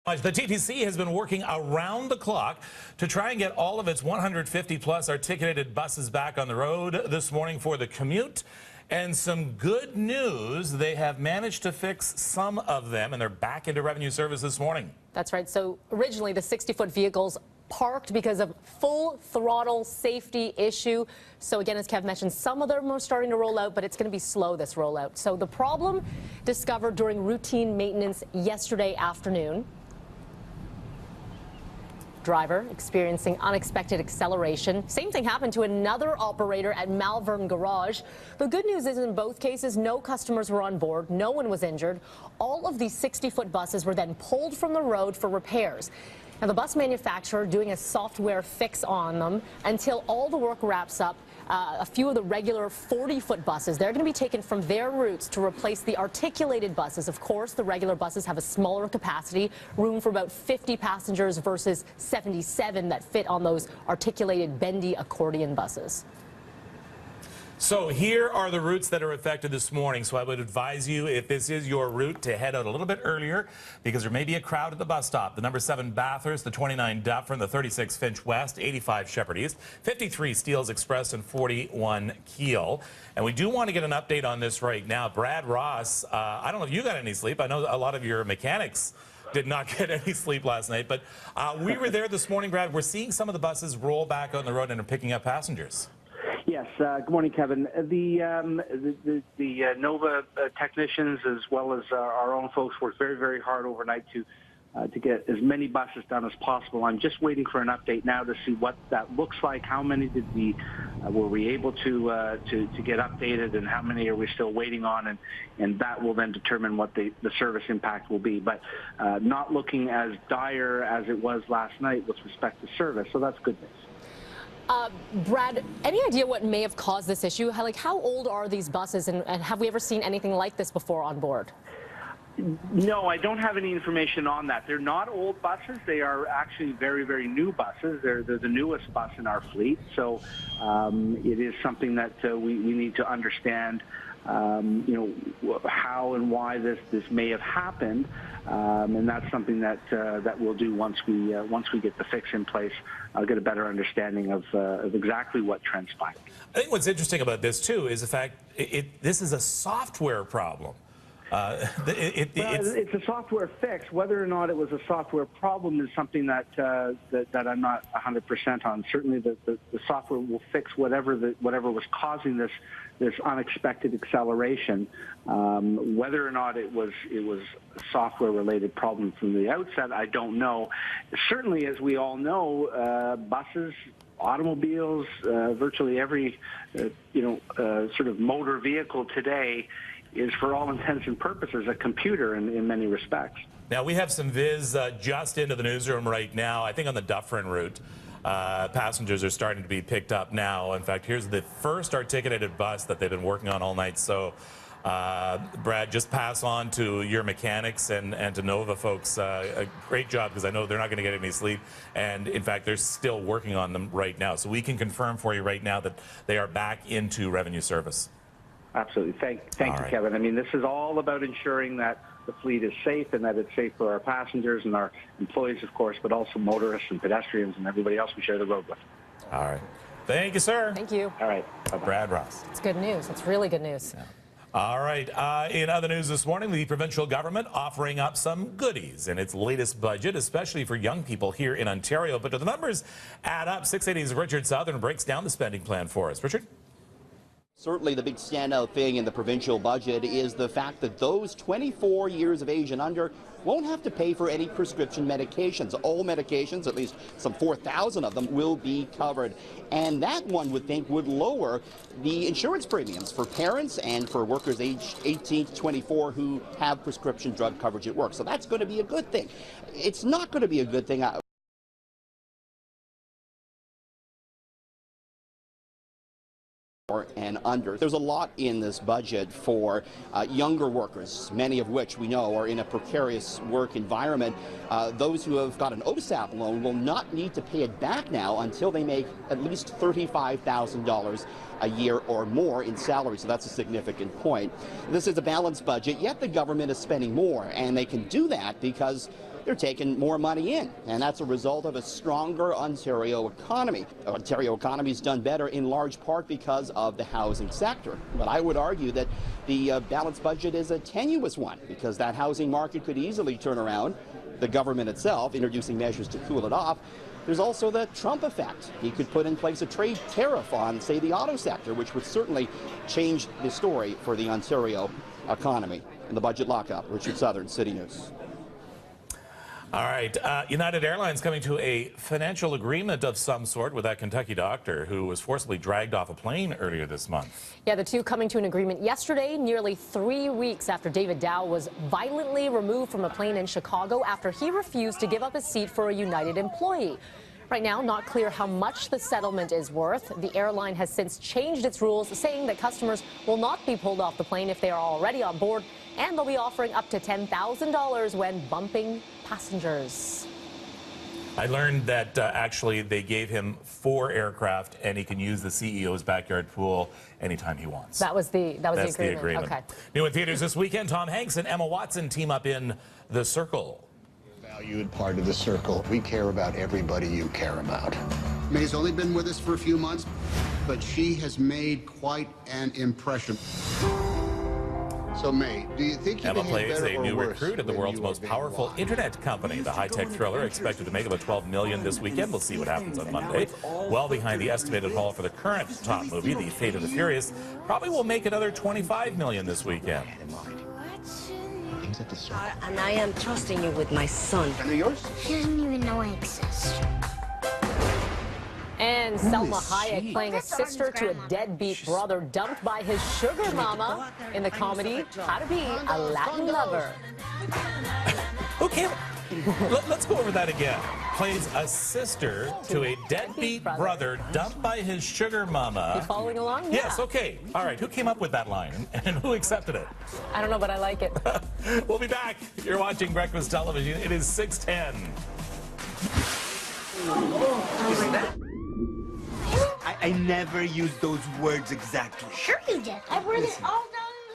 The TTC has been working around the clock to try and get all of its 150-plus articulated buses back on the road this morning for the commute. And some good news, they have managed to fix some of them, and they're back into revenue service this morning. That's right. So originally, the 60-foot vehicles parked because of full throttle safety issue. So again, as Kev mentioned, some of them are starting to roll out, but it's going to be slow, this rollout. So the problem discovered during routine maintenance yesterday afternoon. Driver experiencing unexpected acceleration. Same thing happened to another operator at Malvern Garage. The good news is in both cases, no customers were on board. No one was injured. All of these 60-foot buses were then pulled from the road for repairs. Now, the bus manufacturer doing a software fix on them until all the work wraps up. A few of the regular 40-foot buses, they're going to be taken from their routes to replace the articulated buses. Of course, the regular buses have a smaller capacity, room for about 50 passengers versus 77 that fit on those articulated bendy accordion buses. So here are the routes that are affected this morning. So I would advise you, if this is your route, to head out a little bit earlier because there may be a crowd at the bus stop. The number 7 Bathurst, the 29 Dufferin, the 36 Finch West, 85 Shepherd East, 53 Steeles Express, and 41 Keel. And we do want to get an update on this right now. Brad Ross, I don't know if you got any sleep. I know a lot of your mechanics did not get any sleep last night, but we were there this morning, Brad. We're seeing some of the buses roll back on the road and are picking up passengers. Yes. Good morning, Kevin. The Nova technicians, as well as our own folks, worked very, very hard overnight to get as many buses done as possible. I'm just waiting for an update now to see what that looks like. How many were we able to get updated, and how many are we still waiting on? And that will then determine what the service impact will be. But not looking as dire as it was last night with respect to service. So that's good news. Brad, any idea what may have caused this issue? How old are these buses, and have we ever seen anything like this before on board? No, I don't have any information on that. They're not old buses. They are actually very, very new buses. They're the newest bus in our fleet. So it is something that we need to understand, how and why this may have happened. And that's something that we'll do once we get the fix in place. I'll get a better understanding of exactly what transpired. I think what's interesting about this too is the fact this is a software problem. It's a software fix. Whether or not it was a software problem is something that I'm not 100% on. Certainly, the software will fix whatever was causing this unexpected acceleration. Whether or not it was a software-related problem from the outset, I don't know. Certainly, as we all know, buses, automobiles, virtually every sort of motor vehicle today is, for all intents and purposes, a computer in many respects. Now, we have some viz just into the newsroom right now. I think on the Dufferin route, passengers are starting to be picked up now. In fact, here's the first articulated bus that they've been working on all night. So, Brad, just pass on to your mechanics and to Nova folks. A great job, because I know they're not going to get any sleep. And, in fact, they're still working on them right now. So we can confirm for you right now that they are back into revenue service. Absolutely. Thank you, Kevin. I mean, this is all about ensuring that the fleet is safe and that it's safe for our passengers and our employees, of course, but also motorists and pedestrians and everybody else we share the road with. All right. Thank you, sir. Thank you. All right. Bye-bye. Brad Ross. It's good news. It's really good news. Yeah. All right. In other news this morning, the provincial government offering up some goodies in its latest budget, especially for young people here in Ontario. But do the numbers add up? 680's Richard Southern breaks down the spending plan for us. Richard? Certainly the big standout thing in the provincial budget is the fact that those 24 years of age and under won't have to pay for any prescription medications. All medications, at least some 4,000 of them, will be covered. And that, one would think, would lower the insurance premiums for parents and for workers aged 18 to 24 who have prescription drug coverage at work. So that's going to be a good thing. It's not going to be a good thing and under. There's a lot in this budget for younger workers, many of which we know are in a precarious work environment. Those who have got an OSAP loan will not need to pay it back now until they make at least $35,000 a year or more in salary, so that's a significant point. This is a balanced budget, yet the government is spending more, and they can do that because they're taking more money in, and that's a result of a stronger Ontario economy. The Ontario economy's done better in large part because of the housing sector. But I would argue that the balanced budget is a tenuous one because that housing market could easily turn around. The government itself introducing measures to cool it off. There's also the Trump effect. He could put in place a trade tariff on, say, the auto sector, which would certainly change the story for the Ontario economy. In the budget lockup, Richard Southern, City News. All right, United Airlines coming to a financial agreement of some sort with that Kentucky doctor who was forcibly dragged off a plane earlier this month. Yeah, the two coming to an agreement yesterday, nearly 3 weeks after David Dao was violently removed from a plane in Chicago after he refused to give up his seat for a United employee. Right now, not clear how much the settlement is worth. The airline has since changed its rules, saying that customers will not be pulled off the plane if they are already on board, and they'll be offering up to $10,000 when bumping passengers. I learned that actually they gave him 4 aircraft and he can use the CEO's backyard pool anytime he wants. That was the That's agreement. the agreement. Okay. New in theaters this weekend, Tom Hanks and Emma Watson team up in The Circle. Valued part of The Circle. We care about everybody you care about. May's only been with us for a few months, but she has made quite an impression. So, May, do you think you Emma behave plays better a or new worse recruit at the when world's you are most being powerful watched? internet company. The high-tech thriller expected to make about $12 million this weekend. We'll see what happens on Monday. Well behind the estimated haul for the current top movie, The Fate of the Furious, probably will make another $25 million this weekend. And I am trusting you with my son. Are they yours? She doesn't even know I exist. And Selma Hayek playing a sister to a deadbeat brother dumped by his sugar mama in the comedy How to Be a Latin Lover. Okay, let's go over that again. Plays a sister to a deadbeat brother dumped by his sugar mama. You following along? Yes, Yeah. okay. All right, who came up with that line and who accepted it? I don't know, but I like it. We'll be back. You're watching Breakfast Television. It is 6:10. I never used those words exactly. Sure you did. I read it all the